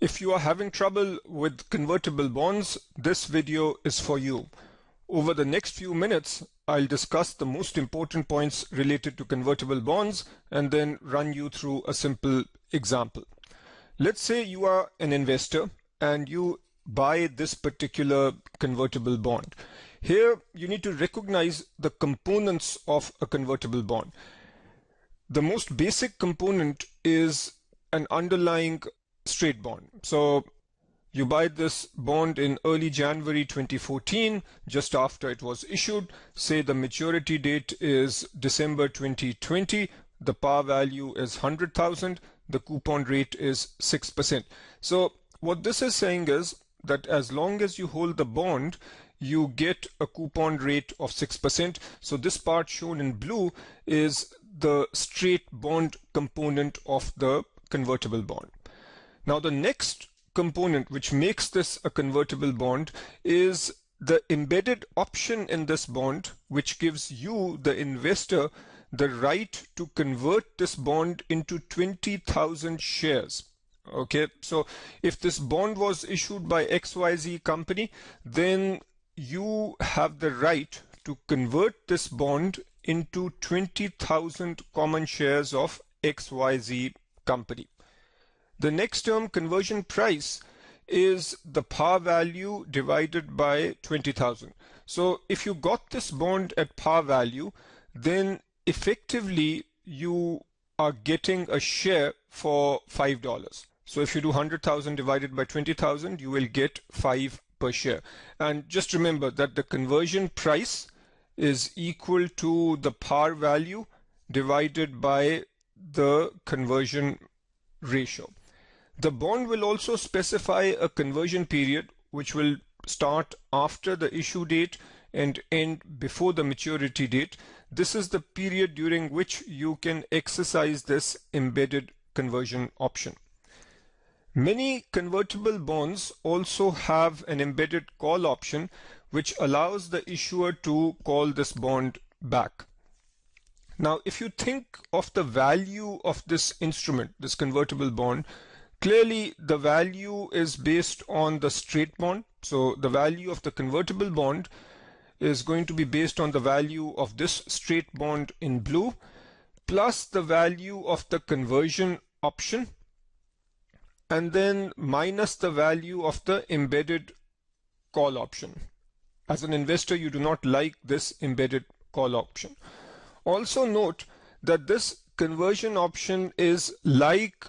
If you are having trouble with convertible bonds, this video is for you. Over the next few minutes, I'll discuss the most important points related to convertible bonds and then run you through a simple example. Let's say you are an investor and you buy this particular convertible bond. Here, you need to recognize the components of a convertible bond. The most basic component is an underlying straight bond. So you buy this bond in early January 2014, just after it was issued. Say the maturity date is December 2020. The par value is 100,000. The coupon rate is 6%. So what this is saying is that as long as you hold the bond, you get a coupon rate of 6%. So this part shown in blue is the straight bond component of the convertible bond. Now the next component which makes this a convertible bond is the embedded option in this bond, which gives you, the investor, the right to convert this bond into 20,000 shares. Okay, so if this bond was issued by XYZ company, then you have the right to convert this bond into 20,000 common shares of XYZ company. The next term, conversion price, is the par value divided by 20,000. So if you got this bond at par value, then effectively you are getting a share for $5. So if you do 100,000 divided by 20,000, you will get 5 per share. And just remember that the conversion price is equal to the par value divided by the conversion ratio. The bond will also specify a conversion period which will start after the issue date and end before the maturity date. This is the period during which you can exercise this embedded conversion option. Many convertible bonds also have an embedded call option which allows the issuer to call this bond back. Now, if you think of the value of this instrument, this convertible bond, clearly the value is based on the straight bond. So the value of the convertible bond is going to be based on the value of this straight bond in blue plus the value of the conversion option, and then minus the value of the embedded call option. As an investor, you do not like this embedded call option. Also note that this conversion option is like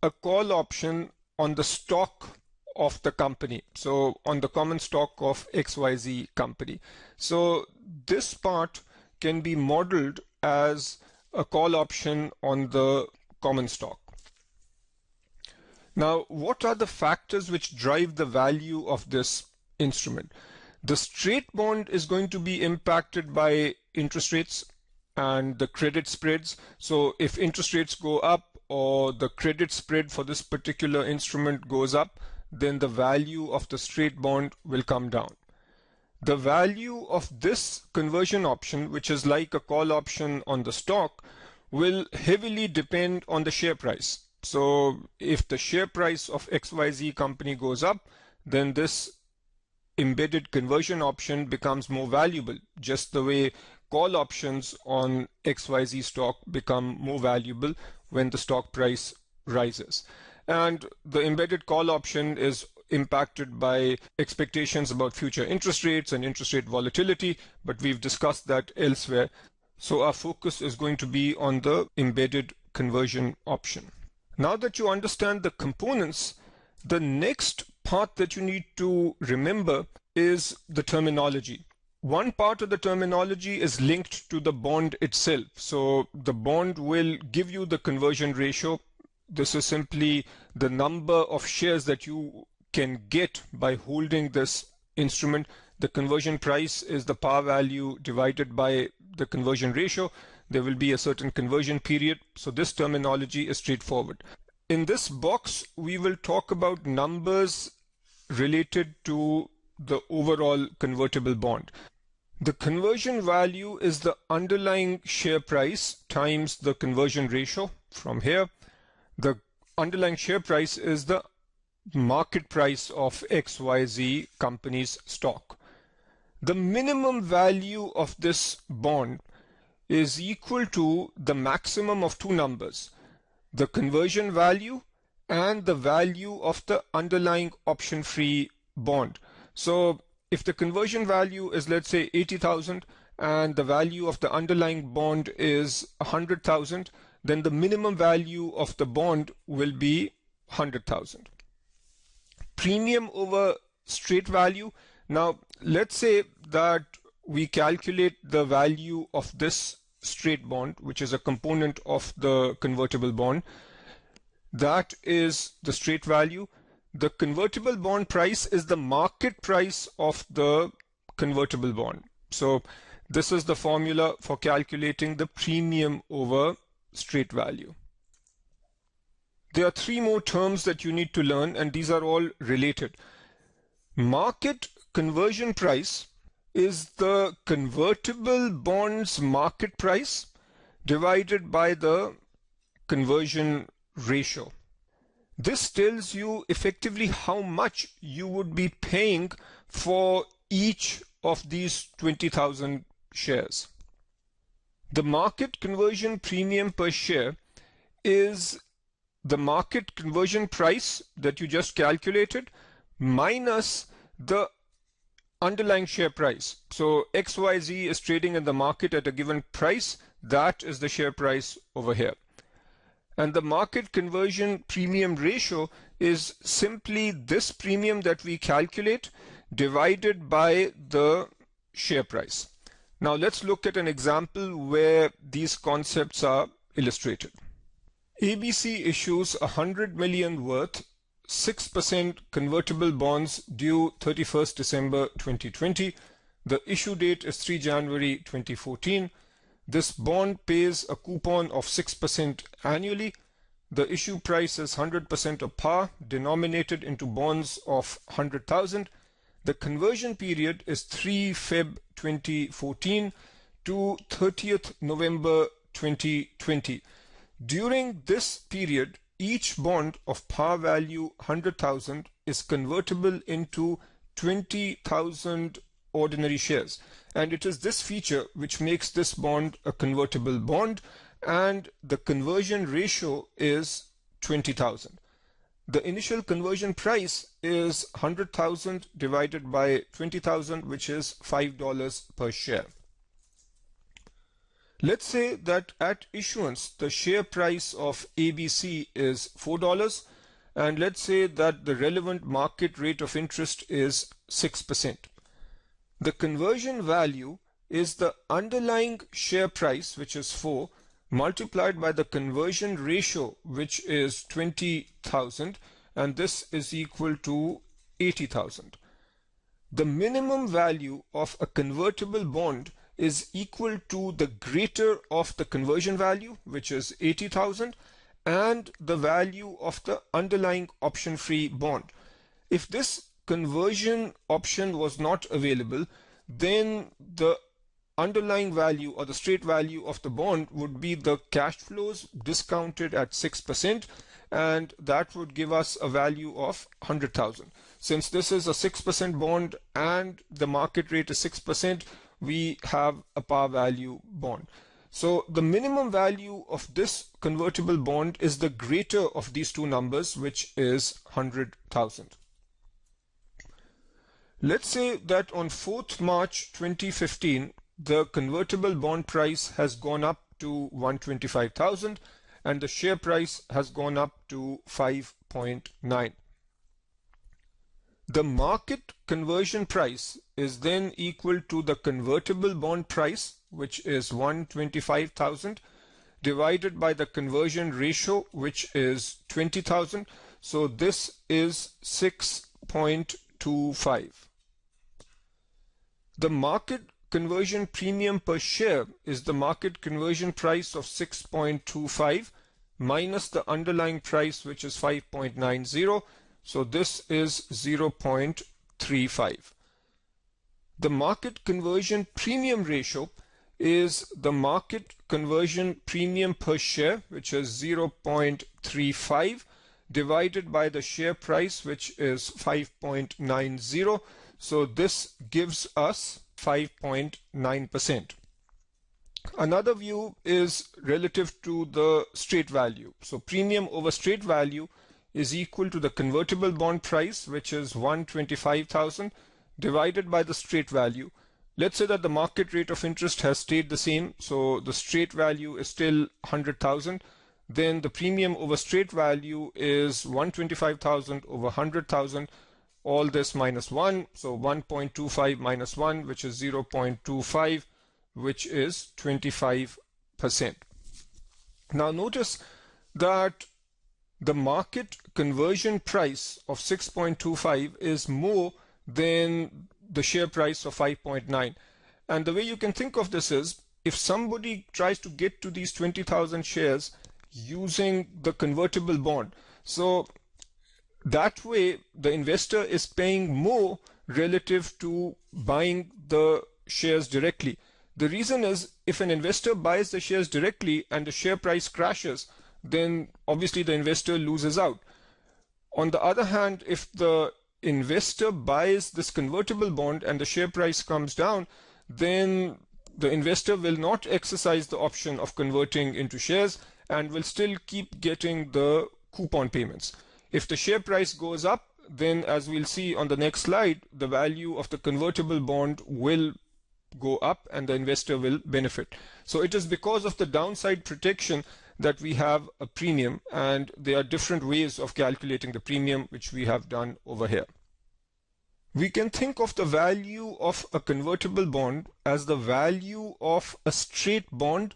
a call option on the stock of the company, so on the common stock of XYZ company. So this part can be modeled as a call option on the common stock. Now, what are the factors which drive the value of this instrument? The straight bond is going to be impacted by interest rates and the credit spreads. So if interest rates go up or the credit spread for this particular instrument goes up, then the value of the straight bond will come down. The value of this conversion option, which is like a call option on the stock, will heavily depend on the share price. So if the share price of XYZ company goes up, then this embedded conversion option becomes more valuable, just the way call options on XYZ stock become more valuable when the stock price rises. And the embedded call option is impacted by expectations about future interest rates and interest rate volatility, but we've discussed that elsewhere. So our focus is going to be on the embedded conversion option. Now that you understand the components, the next part that you need to remember is the terminology. One part of the terminology is linked to the bond itself. So the bond will give you the conversion ratio. This is simply the number of shares that you can get by holding this instrument. The conversion price is the par value divided by the conversion ratio. There will be a certain conversion period. So this terminology is straightforward. In this box, we will talk about numbers related to the overall convertible bond. The conversion value is the underlying share price times the conversion ratio from here. The underlying share price is the market price of XYZ company's stock. The minimum value of this bond is equal to the maximum of two numbers, the conversion value and the value of the underlying option-free bond. So if the conversion value is, let's say, 80,000 and the value of the underlying bond is 100,000, then the minimum value of the bond will be 100,000. Premium over straight value. Now, let's say that we calculate the value of this straight bond, which is a component of the convertible bond. That is the straight value. The convertible bond price is the market price of the convertible bond. So this is the formula for calculating the premium over straight value. There are three more terms that you need to learn, and these are all related. Market conversion price is the convertible bond's market price divided by the conversion ratio. This tells you effectively how much you would be paying for each of these 20,000 shares. The market conversion premium per share is the market conversion price that you just calculated minus the underlying share price. So XYZ is trading in the market at a given price. That is the share price over here. And the market conversion premium ratio is simply this premium that we calculate divided by the share price. Now let's look at an example where these concepts are illustrated. ABC issues 100 million worth 6% convertible bonds due 31st December 2020. The issue date is 3 January 2014. This bond pays a coupon of 6% annually. The issue price is 100% of par denominated into bonds of 100,000. The conversion period is 3 Feb 2014 to 30th November 2020. During this period, each bond of par value 100,000 is convertible into 20,000 ordinary shares, and it is this feature which makes this bond a convertible bond, and the conversion ratio is 20,000. The initial conversion price is 100,000 divided by 20,000, which is $5 per share. Let's say that at issuance, the share price of ABC is $4, and let's say that the relevant market rate of interest is 6%. The conversion value is the underlying share price, which is 4, multiplied by the conversion ratio, which is 20,000, and this is equal to 80,000. The minimum value of a convertible bond is equal to the greater of the conversion value, which is 80,000, and the value of the underlying option-free bond. If this conversion option was not available, then the underlying value or the straight value of the bond would be the cash flows discounted at 6%, and that would give us a value of 100,000. Since this is a 6% bond and the market rate is 6%, we have a par value bond. So the minimum value of this convertible bond is the greater of these two numbers, which is 100,000. Let's say that on 4th March 2015, the convertible bond price has gone up to 125,000 and the share price has gone up to 5.9. The market conversion price is then equal to the convertible bond price, which is 125,000, divided by the conversion ratio, which is 20,000. So this is 6.25. The market conversion premium per share is the market conversion price of 6.25 minus the underlying price, which is 5.90. So this is 0.35. The market conversion premium ratio is the market conversion premium per share, which is 0.35 divided by the share price, which is 5.90. So this gives us 5.9%. Another view is relative to the straight value. So premium over straight value is equal to the convertible bond price, which is 125,000, divided by the straight value. Let's say that the market rate of interest has stayed the same, so the straight value is still 100,000. Then the premium over straight value is 125,000 over 100,000. All this minus 1, so 1.25 minus 1, which is 0.25, which is 25%. Now notice that the market conversion price of 6.25 is more than the share price of 5.9. And the way you can think of this is, if somebody tries to get to these 20,000 shares using the convertible bond, so that way the investor is paying more relative to buying the shares directly. The reason is, if an investor buys the shares directly and the share price crashes, then obviously the investor loses out. On the other hand, if the investor buys this convertible bond and the share price comes down, then the investor will not exercise the option of converting into shares and will still keep getting the coupon payments. If the share price goes up, then as we'll see on the next slide, the value of the convertible bond will go up and the investor will benefit. So it is because of the downside protection that we have a premium, and there are different ways of calculating the premium, which we have done over here. We can think of the value of a convertible bond as the value of a straight bond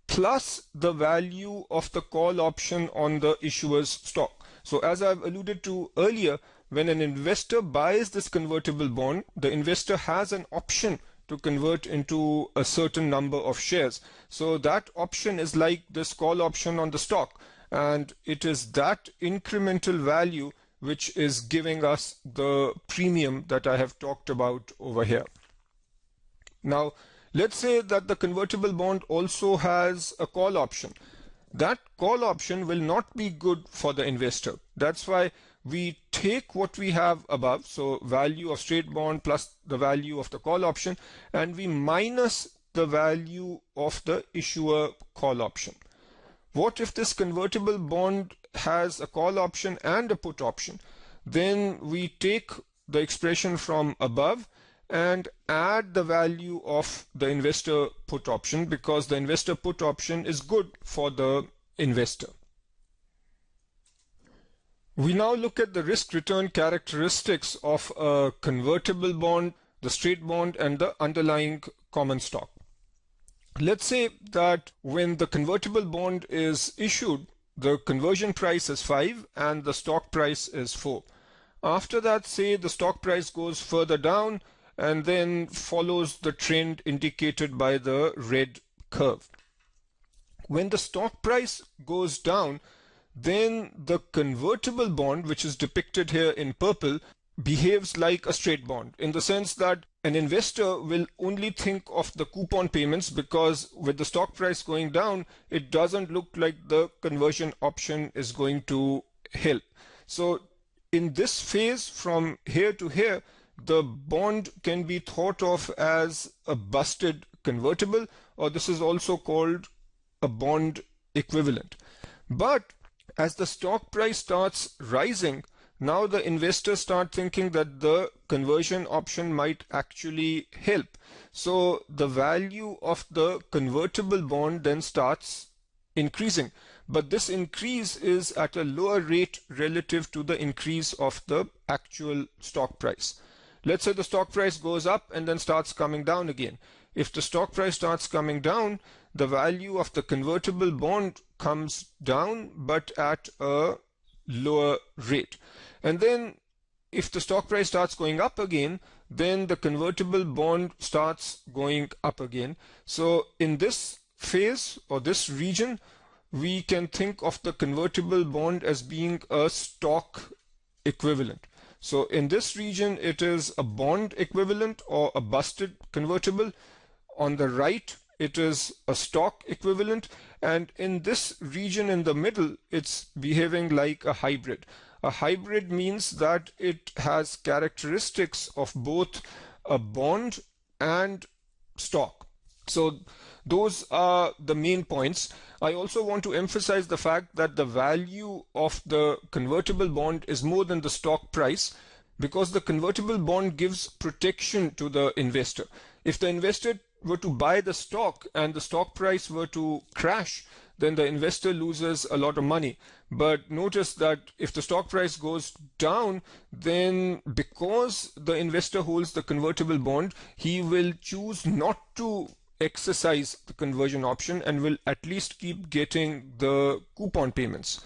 plus the value of the call option on the issuer's stock. So as I've alluded to earlier, when an investor buys this convertible bond, the investor has an option to convert into a certain number of shares. So that option is like this call option on the stock, and it is that incremental value which is giving us the premium that I have talked about over here. Now, let's say that the convertible bond also has a call option. That call option will not be good for the investor. That's why we take what we have above, so value of straight bond plus the value of the call option, and we minus the value of the issuer call option. What if this convertible bond has a call option and a put option? Then we take the expression from above and add the value of the investor put option, because the investor put option is good for the investor. We now look at the risk return characteristics of a convertible bond, the straight bond, and the underlying common stock. Let's say that when the convertible bond is issued, the conversion price is 5 and the stock price is 4. After that, say the stock price goes further down and then follows the trend indicated by the red curve. When the stock price goes down, then the convertible bond, which is depicted here in purple, behaves like a straight bond, in the sense that an investor will only think of the coupon payments, because with the stock price going down, it doesn't look like the conversion option is going to help. So in this phase from here to here, the bond can be thought of as a busted convertible, or this is also called a bond equivalent. But as the stock price starts rising, now the investors start thinking that the conversion option might actually help. So the value of the convertible bond then starts increasing. But this increase is at a lower rate relative to the increase of the actual stock price. Let's say the stock price goes up and then starts coming down again. If the stock price starts coming down, the value of the convertible bond comes down, but at a lower rate. And then if the stock price starts going up again, then the convertible bond starts going up again. So in this phase or this region, we can think of the convertible bond as being a stock equivalent. So in this region, it is a bond equivalent or a busted convertible. On the right, it is a stock equivalent, and in this region in the middle, it's behaving like a hybrid. A hybrid means that it has characteristics of both a bond and stock. So those are the main points. I also want to emphasize the fact that the value of the convertible bond is more than the stock price, because the convertible bond gives protection to the investor. If the investor were to buy the stock and the stock price were to crash, then the investor loses a lot of money. But notice that if the stock price goes down, then because the investor holds the convertible bond, he will choose not to exercise the conversion option and will at least keep getting the coupon payments.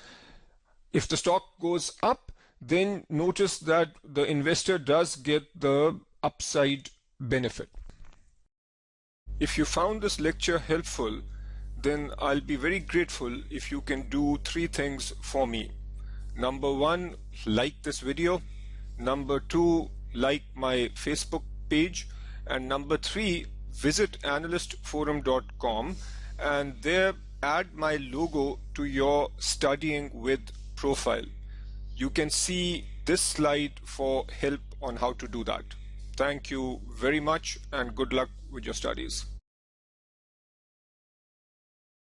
If the stock goes up, then notice that the investor does get the upside benefit. If you found this lecture helpful, then I'll be very grateful if you can do 3 things for me. Number 1, like this video. Number 2, like my Facebook page. And number 3, visit analystforum.com and there add my logo to your studying with profile. You can see this slide for help on how to do that. Thank you very much and good luck with your studies.